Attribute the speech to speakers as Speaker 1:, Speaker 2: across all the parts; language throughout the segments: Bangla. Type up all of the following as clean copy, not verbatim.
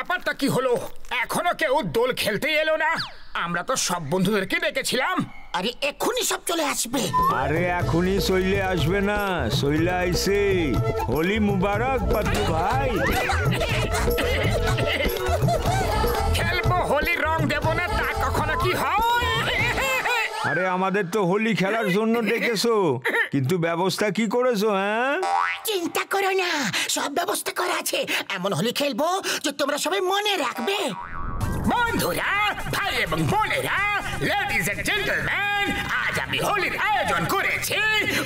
Speaker 1: ব্যাপারটা কি হলো? এখনো কেউ দোল খেলতে এলো না? আমরা তো সব বন্ধুদেরকে ডেকেছিলাম।
Speaker 2: আরে এক্ষুনি সব চলে আসবে।
Speaker 3: আরে এখনই সইলে আসবে না, সইলে আইছে। হোলি মুবারক পাতলু ভাই।
Speaker 1: খেলবো হোলি, রং দেবো না তা কখনো কি হয়?
Speaker 3: আরে আমাদের তো হোলি খেলার জন্য ডেকেছো, কিন্তু ব্যবস্থা কি করেছো? হ্যাঁ,
Speaker 2: চিন্তা করো না, সব ব্যবস্থা করা আছে। এমন হোলি খেলবো যে তোমরা সবাই মনে রাখবে।
Speaker 1: বন্ধুরা, ভাই এবং বোনেরা, লেডিজ এন্ড জেন্টলম্যান, আজ আমি হোলির আয়োজন করেছি।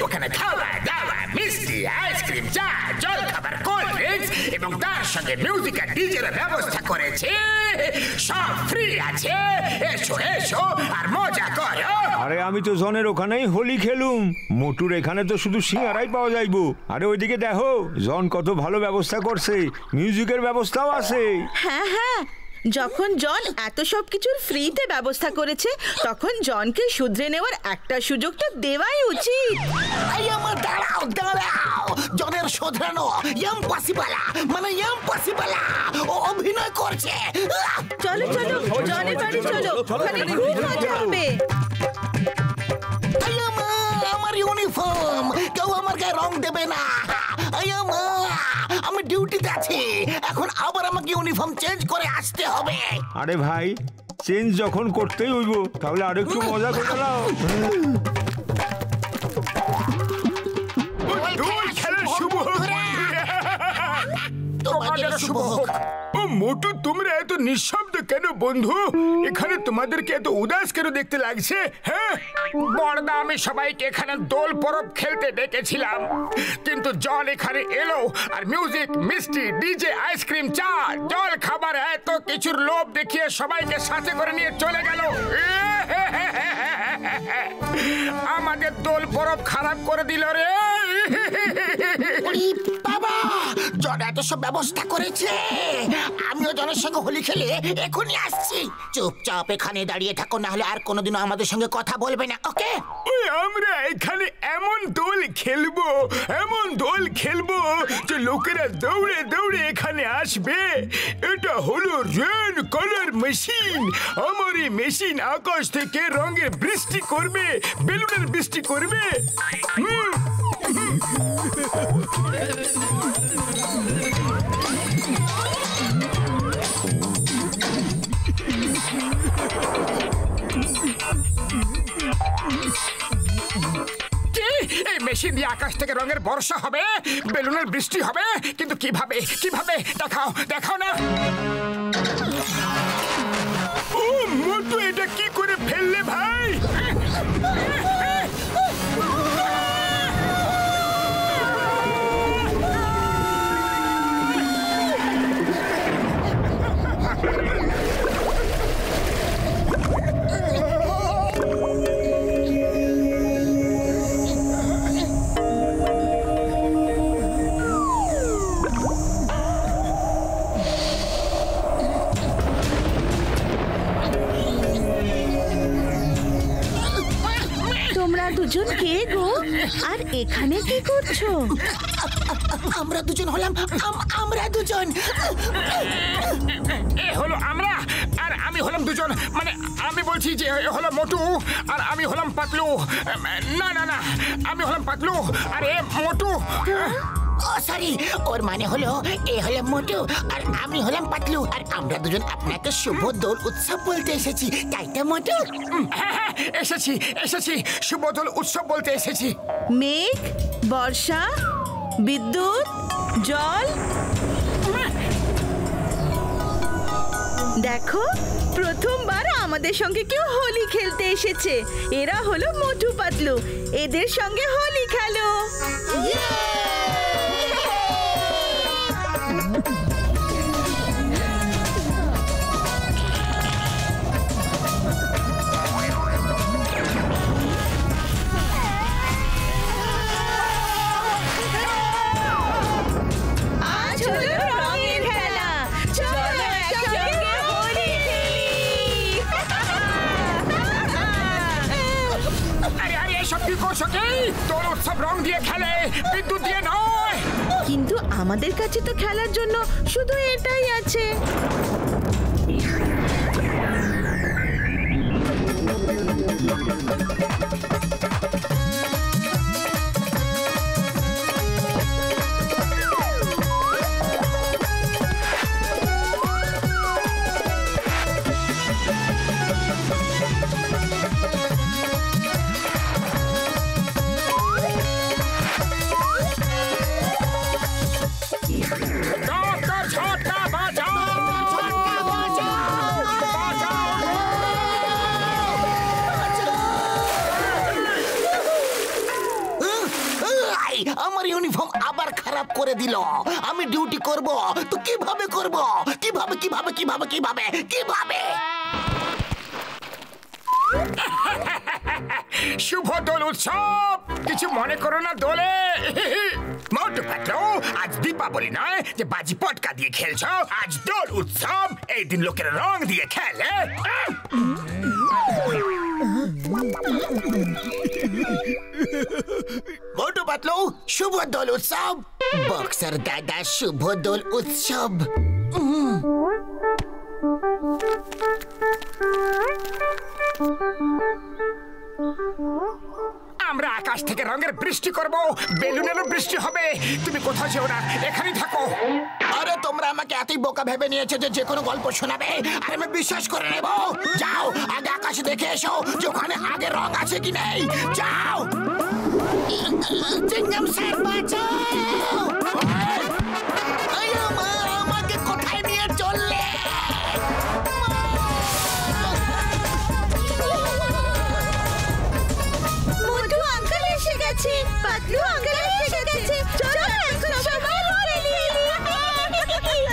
Speaker 1: ওখানে খাওয়া দাওয়া, মিষ্টি, আইসক্রিম, চা, জল খাবার, কোল্ড ড্রিঙ্কস এবং তার সঙ্গে মিউজিক আর ডিজের ব্যবস্থা করেছি। সব ফ্রি আছে, এসো এসো আর মজা করো।
Speaker 3: আরে আমি তো জনের ওখানেই হোলি খেলুম। মোটুর এখানে তো শুধু সিঙ্গারাই পাওয়া যাইবো। আরে ওইদিকে দেখো, জন কত ভালো ব্যবস্থা করছে, মিউজিকের ব্যবস্থাও আছে।
Speaker 4: হ্যাঁ হ্যাঁ, যখন জন এত সব কিছুর ফ্রিতে ব্যবস্থা করেছে, তখন জনকে শুধরে নেওয়ার একটা সুযোগ তো দেওয়াই উচিত।
Speaker 2: এই আমার দাঁড়াও দাঁড়াও, জনের শোধরানো ইম্পসিবল, মানে ইম্পসিবল। ও অভিনয় করছে।
Speaker 4: চলো চলো, জনের বাড়ি চলো, ওখানে খুব মজা হবে।
Speaker 2: আমার ইউনিফর্ম, কেউ আমার গায়ে রং দেবে না। আমি ডিউটিতে আছি, এখন আবার আমাকে ইউনিফর্ম চেঞ্জ করে আসতে হবে।
Speaker 3: আরে ভাই, চেঞ্জ যখন করতেই হইব, তাহলে আরেকটু মজা করে নাও।
Speaker 1: দোল খেলার শুভ হোক।
Speaker 2: তোমাদের শুভ হোক।
Speaker 1: ও মোটু, তোমরা এত নিঃশব্দ কেন বন্ধু? এখানে তোমাদেরকে এত উদাস কেন দেখতে লাগছে? হ্যাঁ বড়দা, আমি সবাইকে এখানে দোল পরব খেলতে ডেকেছিলাম, কিন্তু জন এখানে এলো আর মিউজিক, মিষ্টি, ডিজে, আইসক্রিম, চা, জল খাবার এত কিছুর লোভ দেখিয়ে সবাইকে সাথে করে নিয়ে চলে গেল। আমাদের দোল পরব খারাপ করে দিল রে।
Speaker 2: বাবা, জন এত সব ব্যবস্থা করেছে। আমিও জনের সঙ্গে হোলি খেলে এখনই আসছি। চুপচাপ এখানে দাঁড়িয়ে থাকো, না হলে আর কোনোদিনও আমাদের সঙ্গে কথা বলবে না, ওকে?
Speaker 1: আমরা এখানে এমন দোল খেলবো, এমন দোল খেলবো যে লোকেরা দৌড়ে দৌড়ে এখানে আসবে। এটা হলো রেন কালার মেশিন। আমার এই মেশিন আকাশ থেকে রঙের বৃষ্টি করবে, বেলুনের বৃষ্টি করবে। এই মেশিন দিয়ে আকাশ থেকে রঙের বর্ষা হবে, বেলুনের বৃষ্টি হবে, কিন্তু কিভাবে কিভাবে দেখাও দেখাও না। ও মোটু, এটা কি করে ফেললে ভাই?
Speaker 4: তোমরা দুজন কে গো, আর এখানে কি করছো?
Speaker 2: আমরা দুজন হলাম, আমরা দুজন।
Speaker 1: এ হলো আমরা, আর আমি হলাম দুজন। মানে আমি বলছি যে হলো মোটু আর আমি হলাম পাতলু। না না না, আমি হলাম পাতলু আর এ মোটু।
Speaker 2: ও সরি, ওর মানে হলো এ হলো মোটু আর আমি হলাম পাতলু। আর আমরা দুজন আপনাকে শুভ দোল উৎসব বলতে এসেছি, তাই তো মোটু?
Speaker 1: হ্যাঁ হ্যাঁ, এসেছি এসেছি, শুভ দোল উৎসব বলতে এসেছি।
Speaker 4: মেঘ, বর্ষা, বিদ্যুৎ, জল, দেখো প্রথমবার আমাদের সঙ্গে কেউ হোলি খেলতে এসেছে। এরা হলো মোটু পাতলু, এদের সঙ্গে হোলি খেলো। আজ হলো রঙের খেলা, চলো একসঙ্গে হোলি খেলি।
Speaker 1: আরে আরে, এসব কি করছো কি? দোল উৎসব রং দিয়ে খেলে, বিদ্যুৎ দিয়ে নয়।
Speaker 4: কিন্তু আমাদের কাছে তো খেলার জন্য শুধু এটাই আছে।
Speaker 2: আমার ইউনিফর্ম আবার খারাপ করে দিল। আমি ডিউটি করব তো কিভাবে করব? কিভাবে কিভাবে কিভাবে কিভাবে কিভাবে?
Speaker 1: শুভ দোল উৎসব, কিছু মনে করো না দোলে। মোটু পাতলু, আজ দীপাবলি নয় যে বাজি পটকা দিয়ে খেলছো, আজ দোল উৎসব। এই দিন লোকের রং দিয়ে খেলে।
Speaker 2: মোটু পাতলু, শুভ দোল উৎসব। বক্সার দাদা, শুভ দোল উৎসব।
Speaker 1: আমরা আকাশ থেকে রঙের বৃষ্টি করব, বেলুনেরও বৃষ্টি হবে। তুমি কোথাও যেও না, এখানেই থাকো।
Speaker 2: আরে তোমরা আমাকে এতই বোকা ভেবে নিয়েছো যে যেকোনো গল্প শোনাবে আর আমি বিশ্বাস করে নেব। যাও, আগে আকাশে দেখে এসো যে ওখানে আগে রং আছে কি নেই। যাও। চিংগাম স্যার, বাঁচাও। আমাকে কোথায় নিয়ে চললে?
Speaker 4: মোটু আঙ্কেল এসে গেছে, পাতলু আঙ্কেল এসে গেছে। চলো এখন সবাই খেলি।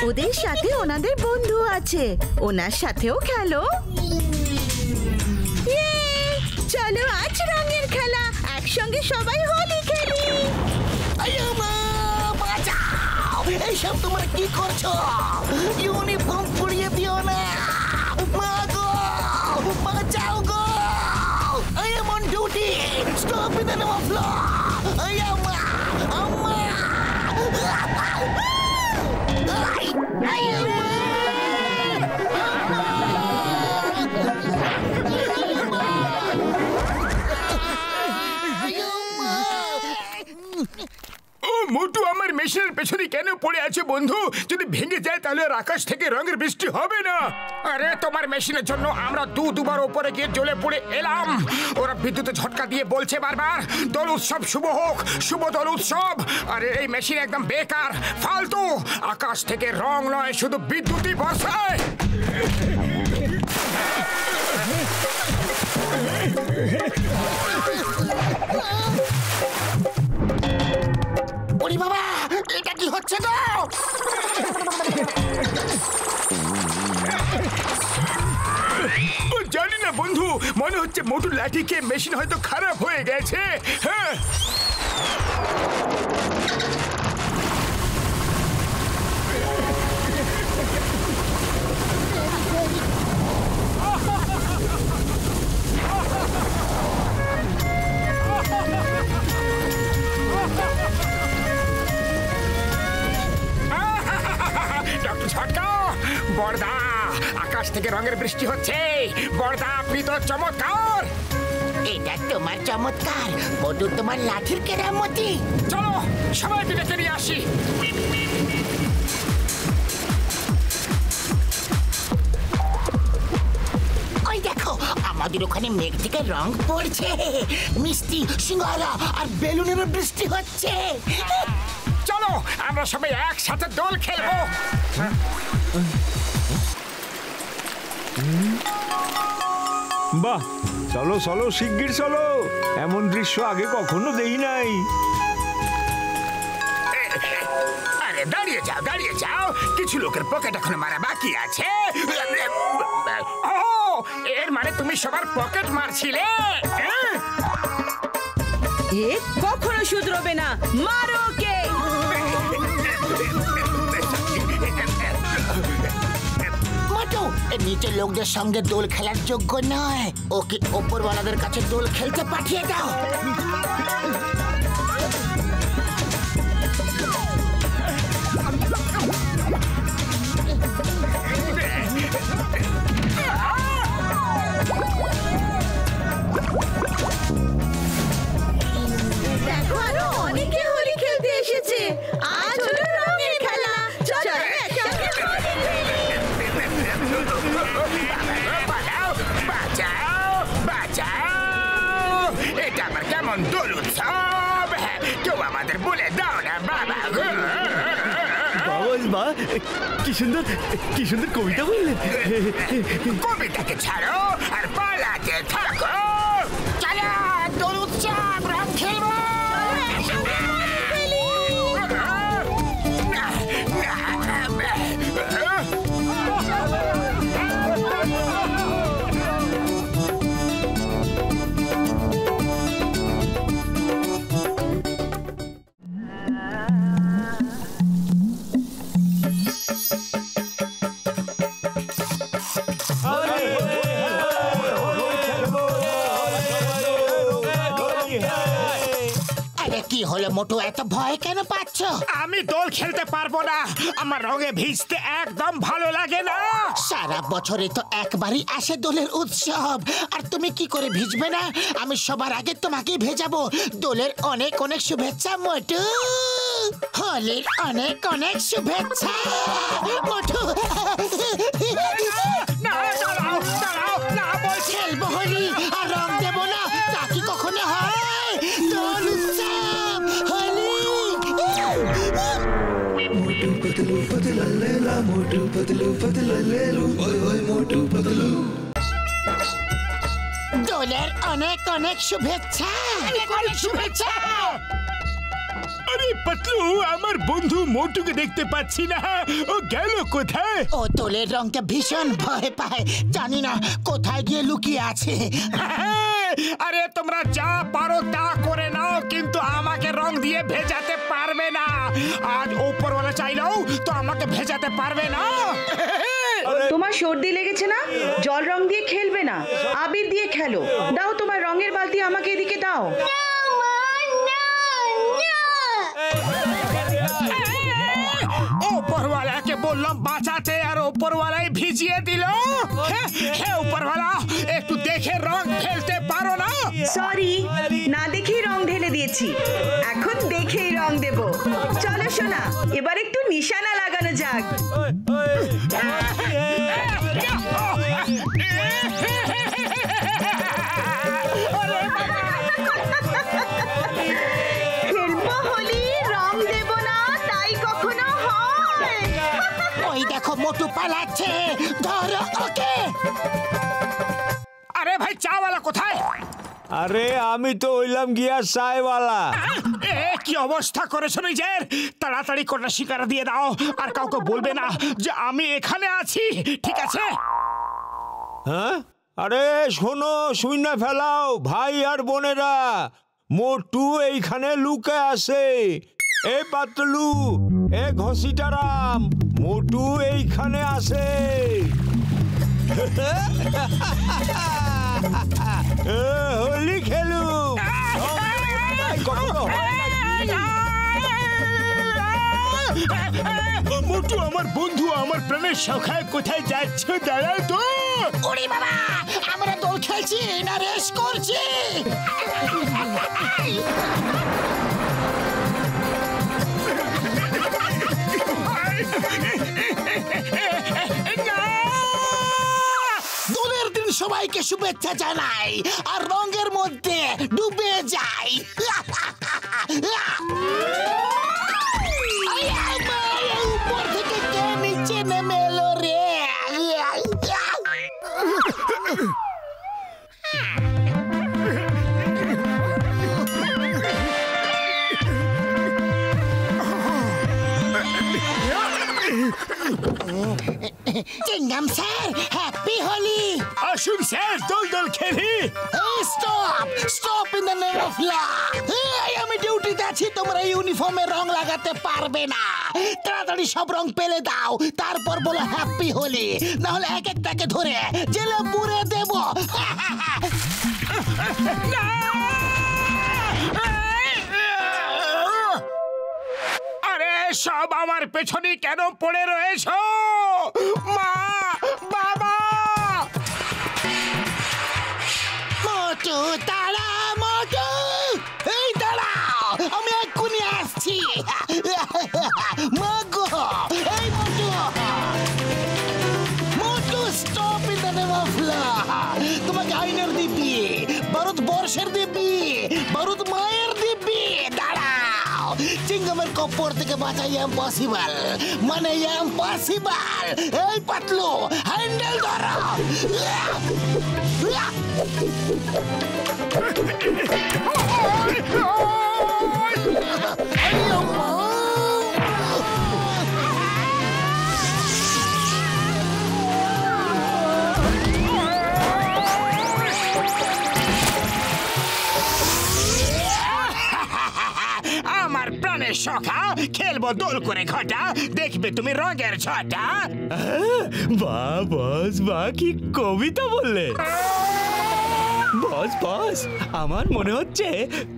Speaker 4: ওদের সাথে ওনাদের বন্ধু আছে, ওনার সাথেও খেলো। চলো আজ রঙের খেলা, একসঙ্গে সবাই হোলি খেলি।
Speaker 2: বাঁচাও! এইসব তোমরা কি করছো? ইউনিফর্ম পুড়িয়ে দিও না। মা গো, বাঁচাও গো! I am on duty. Stop in the name of law. I am Amma.
Speaker 1: মোটু, আমার মেশিনের পেছনে কেন পড়ে আছে বন্ধু? যদি ভেঙে যায় তাহলে আর আকাশ থেকে রঙের বৃষ্টি হবে না। আরে তোমার মেশিনের জন্য আমরা দুবার উপরে গিয়ে জ্বলে পড়ে এলাম। ওরা বিদ্যুতের ঝটকা দিয়ে বলছে বারবার দোল উৎসব শুভ হোক, শুভ দোল উৎসব। আরে এই মেশিন একদম বেকার, ফালতু। আকাশ থেকে রং নয়, শুধু বিদ্যুৎই বর্ষায়।
Speaker 2: ওরে বাবা, এটা কি হচ্ছে গো?
Speaker 1: জানি না বন্ধু, মনে হচ্ছে মোটুর লাঠিকে মেশিন হয়তো খারাপ হয়ে গেছে। হ্যাঁ, ঝটকা। বড়দা, আকাশ থেকে রঙের বৃষ্টি হচ্ছে। বড়দা, আপনি তো চমৎকার।
Speaker 2: এটা তোমার চমৎকার, মোটু তোমার লাঠির কেরামতি।
Speaker 1: চলো সবাইকে ডেকে নিয়ে আসি।
Speaker 2: ওই দেখো, আমাদের ওখানে মেঘ থেকে রং পড়ছে। মিষ্টি, সিঙ্গারা আর বেলুনের বৃষ্টি হচ্ছে।
Speaker 1: চলো আমরা সবাই একসাথে দোল খেলবো।
Speaker 3: বাহ, চলো চলো শিগগির চলো, এমন দৃশ্য আগে কখনো দেই নাই।
Speaker 1: আরে দাঁড়িয়ে যাও, দাঁড়িয়ে যাও। কিছু লোকের পকেট এখন মারা বাকি আছে। ও, এর মানে তুমি সবার পকেট মারছিলে?
Speaker 4: এ কখনো শুধরবে না, মারো ওকে।
Speaker 2: মোটু, নিচের লোকদের সঙ্গে দোল খেলার যোগ্য নয়। ওকে ওপরওয়ালাদের কাছে দোল খেলতে পাঠিয়ে দাও।
Speaker 5: কি সুন্দর কবিতা বললেন।
Speaker 1: কবিতাকে ছাড়ো আর পালাতে থাকো। চলো দোল উৎসব রং খেলবো।
Speaker 2: কি হলো মোটু, এত ভয় কেন পাচ্ছ?
Speaker 1: আমি দোল খেলতে পারবো না, আমার রঙে ভিজতে একদম ভালো লাগে না।
Speaker 2: সারা বছরে তো একবারই আসে দোলের উৎসব, আর তুমি কি করে ভিজবে না? আমি সবার আগে তোমাকে ভেজাবো। দোলের অনেক অনেক শুভেচ্ছা মোটু, হোলির অনেক অনেক শুভেচ্ছা মোটু। খেলবো হোলি আর রং দেবো না, তা কি কখনো হয়? দোল উৎসব হোলি।
Speaker 6: मोटू पतलू पतला लेला मोटू पतलू पतला लेलू ओए ओए मोटू पतलू।
Speaker 2: দোলের অনেক অনেক শুভেচ্ছা। শুভেচ্ছা।
Speaker 1: আরে পাতলু, আমার বন্ধু মোটুকে দেখতে পাচ্ছি না, ও গেল কোথায়?
Speaker 2: ও দোলের রংকে ভীষণ ভয় পায়, জানি না কোথায় গিয়ে লুকিয়ে আছে।
Speaker 1: আরে তোমরা যা পারো তা করে নাও, কিন্তু আমাকে রং দিয়ে ভেজাতে পারবে না। আজ উপরওয়ালা চাইলেও তো আমাকে ভেজাতে পারবে না।
Speaker 7: তোমার সর্দি লেগেছে না? জল রং দিয়ে খেলবে না, আবির দিয়ে খেলো। দাও তোমার রঙের বালতি আমাকে এদিকে দাও।
Speaker 1: উপরওয়ালাকে বললাম বাঁচাতে, আর উপরওয়ালাই ভিজিয়ে দিল। হে উপরওয়ালা, একটু দেখে রং ফেলতে পারো না?
Speaker 7: সরি, না দেখেই রং ঢেলে দিয়েছি, এখন দেখেই রং দেব। চলো সোনা, এবার একটু নিশানা লাগানো যাক। খেলবো হোলি, রং দেব না, তাই কখনো হয়?
Speaker 2: ওই দেখো মোটু পালাচ্ছে, ধরো ওকে।
Speaker 1: আরে ভাই, চাওয়ালা কোথায়?
Speaker 3: আরে আমি তো হইলাম গিয়া চায়ওয়ালা।
Speaker 1: কি অবস্থা করেছো নিজের? তাড়াতাড়ি কোটা শিকারা দিয়ে দাও, আর কাউকে বলবে না যে আমি এখানে আছি, ঠিক আছে?
Speaker 3: হ্যাঁ, আরে শোনো, শূন্য ফেলাও ভাই আর বোনেরা, মোটু এইখানে লুকে আছে। এ পাতলু, এ ঘসিটারাম, মোটু এইখানে আছে। হোলি খেলু।
Speaker 1: মোটু আমার বন্ধু, আমার প্রাণের সখায়, কোথায় যাচ্ছ? দাঁড়াও তো।
Speaker 2: ওরে বাবা, আমরা দোল খেলছি না রেস করছি? দোলের দিন সবাইকে শুভেচ্ছা জানাই, আর রঙের মধ্যে ডুবে যাই। উপর থেকে কে নিচে নেমে এলো রে? চিংগাম স্যার, হ্যাপি হোলি।
Speaker 1: আসুন স্যার, দোল দোল খেলি।
Speaker 2: Stop stop in the name of law. আমি ডিউটিতে আছি, তোমরা ইউনিফর্মে রং লাগাতে পারবে না। তাড়াতাড়ি সব রং পেলে দাও, তারপর বলো হ্যাপি হোলি, না হলে এক একটাকে ধরে জেলে পুরে দেব।
Speaker 1: আরে সব আমার পেছনে কেন পড়ে রয়েছো? মা, বাবা।
Speaker 2: মোটু তাড়া, মোটু এই দাঁড়াও, আমি এক্ষুনি আসছি। মাগো, এই Motu, Motu stop in the name of law. তোমাকে আইনের দিব্যি, ভারতবর্ষের দিব্যি, ভারত মায়ের দিব্যি। দাঁড়াও, চিংগামের কপর থেকে বাঁচা ইম্পসিবল, মানে ইম্পসিবল। এই পাতলু, হ্যান্ডেল ধরো।
Speaker 1: আমার প্রাণের সখা, খেলবো দোল করে ঘটা, দেখবে তুমি রঙের ছটা।
Speaker 5: বাহ বস, বাহ কি কবিতা বললে। বস বস, আমার মনে হচ্ছে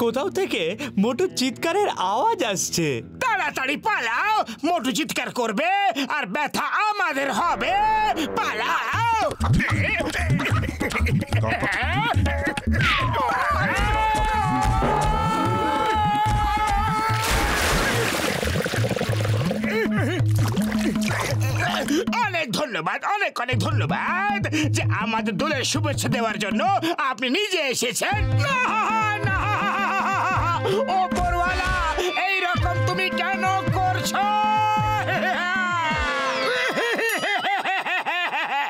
Speaker 5: কোথাও থেকে মোটর চিৎকারের আওয়াজ আসছে।
Speaker 1: তাড়াতাড়ি পালাও, মোটু চিৎকার করবে আর ব্যথা আমাদের হবে। পালাও। অনেক ধন্যবাদ, অনেক অনেক ধন্যবাদ যে আমাদের দোলের শুভেচ্ছা দেওয়ার জন্য আপনি নিজে এসেছেন। ওপরওয়ালা, এইরকম তুমি কেন করছো?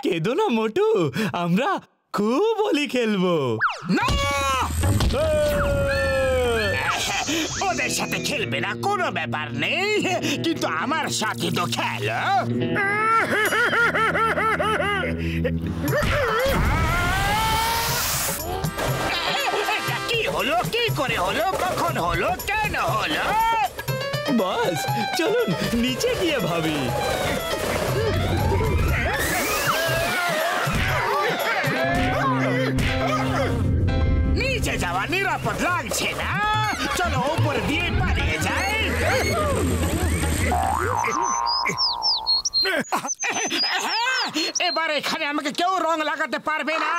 Speaker 5: কেঁদো না মোটু, আমরা খুব হোলি খেলবো।
Speaker 1: না, ওদের সাথে খেলবে না, কোনো ব্যাপার নেই, কিন্তু আমার সাথে তো খেলো। এটা কি হলো? কি করে হলো? কখন হলো? কেন হলো?
Speaker 5: বস চলুন নিচে গিয়ে ভাবি।
Speaker 1: নিচে যাওয়া নিরাপদ লাগছে না, চলো উপরে দিয়ে পালিয়ে যাই। এবার এখানে আমাকে কেউ রং লাগাতে পারবে না,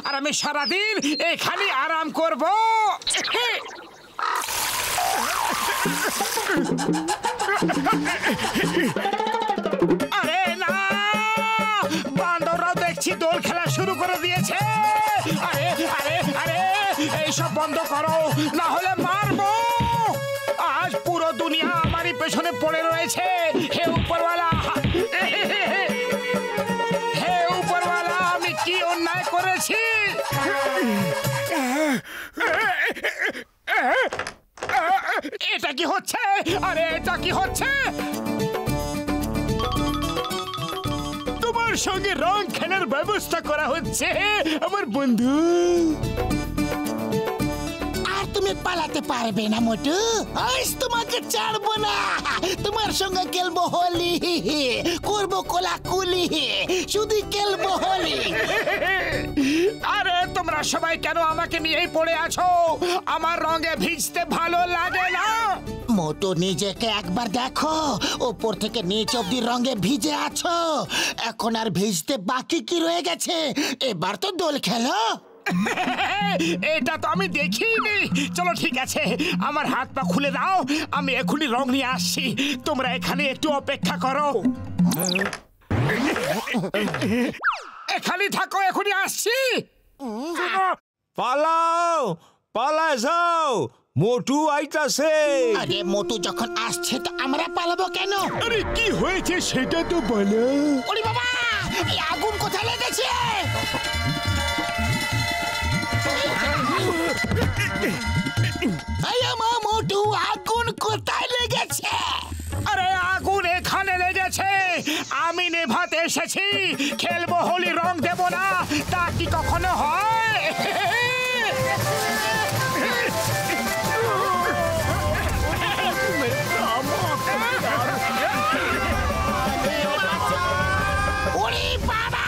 Speaker 1: আর আমি সারাদিন এখানে আরাম করব। আরে না, বান্দররাও দেখছি দোল খেলা শুরু করে দিয়েছে। আরে আরে আরে, এইসব বন্ধ করো, না হলে মারবো। আজ পুরো দুনিয়া আমারই পেছনে পড়ে রয়েছে। হে উপরওয়ালা, হে উপরওয়ালা, আমি কি অন্যায় করেছি? এটা কি হচ্ছে? আরে এটা কি হচ্ছে? তোমার সঙ্গে রং খেলার ব্যবস্থা করা হচ্ছে আমার বন্ধু।
Speaker 2: আর তুমি পালাতে পারবে না মোটু, আজ তোমাকে ছাড়বো না। তোমার সঙ্গে খেলবো হোলি, করবো কোলাকুলি, শুধু খেলবো হোলি।
Speaker 1: আরে তোমরা সবাই কেন আমাকে নিয়েই পড়ে আছো? আমার রঙে ভিজতে ভালো লাগে না।
Speaker 2: মোটু নিজেকে একবার দেখো, উপর থেকে নিচ অব্দি রঙে ভিজে আছো। এখন আর ভিজতে বাকি কি রয়ে গেছে? এবার তো দোল খেলো।
Speaker 1: এটা তো আমি দেখিনি। চলো ঠিক আছে, আমার হাত পা খুলে দাও, আমি এখনই রং নিয়ে আসছি। তোমরা এখানে একটু অপেক্ষা করো। এখানে থাকো, এখনই আসছি।
Speaker 3: পালাও, পালায় যাও, মোটু আইতাছে।
Speaker 2: আরে মোটু যখন আসছে তো আমরা পালাবো কেন?
Speaker 1: আরে কি হয়েছে সেটা তো বলো।
Speaker 2: ওরে বাবা, এই আগুন কোথায় লেগেছে? মোটু, আগুন কোথায় লেগেছে?
Speaker 1: আরে আগুন এখানে লেগেছে, আমি নেভাতে এসেছি। খেলবো হোলি, রং দেব না, তা কি কখনো হয়?
Speaker 2: ওরে বাবা,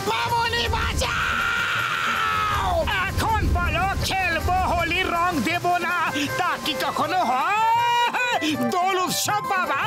Speaker 2: মামনি বাঁচাও!
Speaker 1: এখন বলো, খেলবো হোলি, রং দেব না, তা কি কখনো হয়? দোল উৎসব বাবা।